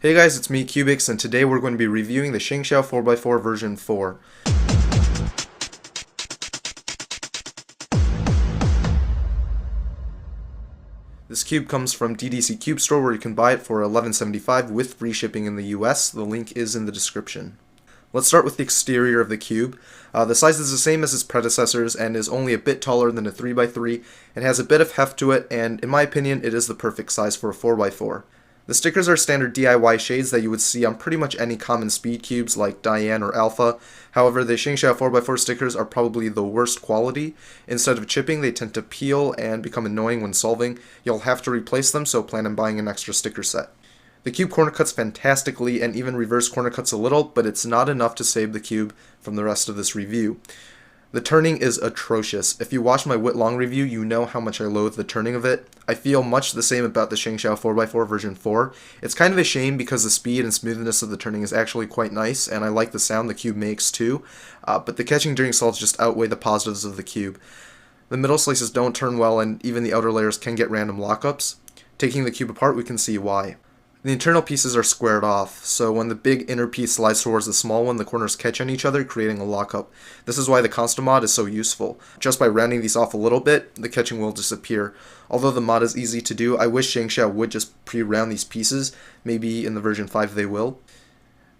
Hey guys, it's me, cyoubx, and today we're going to be reviewing the ShengShou 4x4 version 4. This cube comes from DDCCubestore, where you can buy it for $11.75 with free shipping in the US. The link is in the description. Let's start with the exterior of the cube. The size is the same as its predecessors and is only a bit taller than a 3x3. It has a bit of heft to it, and in my opinion, it is the perfect size for a 4x4. The stickers are standard DIY shades that you would see on pretty much any common speed cubes like Diane or Alpha. However, the ShengShou 4x4 stickers are probably the worst quality. Instead of chipping, they tend to peel and become annoying when solving. You'll have to replace them, so plan on buying an extra sticker set. The cube corner cuts fantastically and even reverse corner cuts a little, but it's not enough to save the cube from the rest of this review. The turning is atrocious. If you watched my Whit-Long review, you know how much I loathe the turning of it. I feel much the same about the ShengShou 4x4 version 4. It's kind of a shame because the speed and smoothness of the turning is actually quite nice, and I like the sound the cube makes too, but the catching during solves just outweigh the positives of the cube. The middle slices don't turn well, and even the outer layers can get random lockups. Taking the cube apart, we can see why. The internal pieces are squared off, so when the big inner piece slides towards the small one, the corners catch on each other, creating a lockup. This is why the constant mod is so useful. Just by rounding these off a little bit, the catching will disappear. Although the mod is easy to do, I wish ShengShou would just pre-round these pieces. Maybe in the version 5 they will.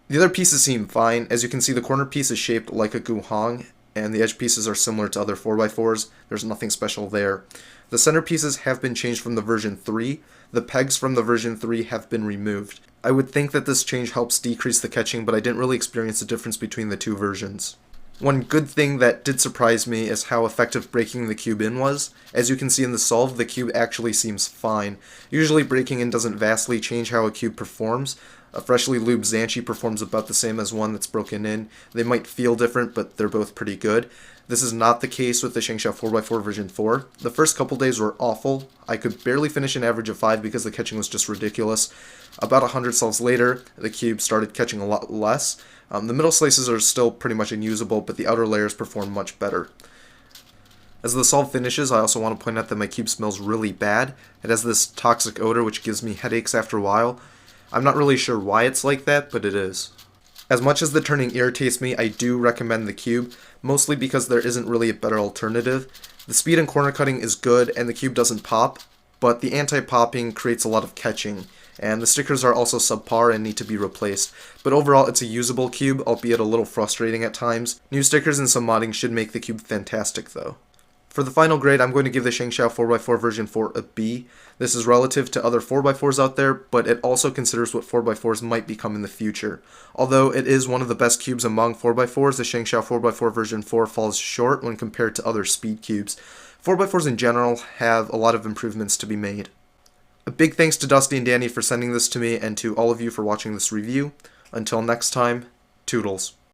The other pieces seem fine. As you can see, the corner piece is shaped like a guhong, and the edge pieces are similar to other 4x4s. There's nothing special there. The center pieces have been changed from the version 3. The pegs from the version 3 have been removed. I would think that this change helps decrease the catching, but I didn't really experience a difference between the two versions. One good thing that did surprise me is how effective breaking the cube in was. As you can see in the solve, the cube actually seems fine. Usually breaking in doesn't vastly change how a cube performs. A freshly lubed Zhanchi performs about the same as one that's broken in. They might feel different, but they're both pretty good. This is not the case with the ShengShou 4x4 version 4. The first couple days were awful. I could barely finish an average of 5 because the catching was just ridiculous. About 100 solves later, the cube started catching a lot less. The middle slices are still pretty much unusable, but the outer layers perform much better. As the solve finishes, I also want to point out that my cube smells really bad. It has this toxic odor which gives me headaches after a while. I'm not really sure why it's like that, but it is. As much as the turning irritates me, I do recommend the cube, mostly because there isn't really a better alternative. The speed and corner cutting is good, and the cube doesn't pop, but the anti-popping creates a lot of catching, and the stickers are also subpar and need to be replaced. But overall, it's a usable cube, albeit a little frustrating at times. New stickers and some modding should make the cube fantastic though. For the final grade, I'm going to give the ShengShou 4x4 version 4 a B. This is relative to other 4x4s out there, but it also considers what 4x4s might become in the future. Although it is one of the best cubes among 4x4s, the ShengShou 4x4 version 4 falls short when compared to other speed cubes. 4x4s in general have a lot of improvements to be made. A big thanks to Dusty and Danny for sending this to me, and to all of you for watching this review. Until next time, toodles.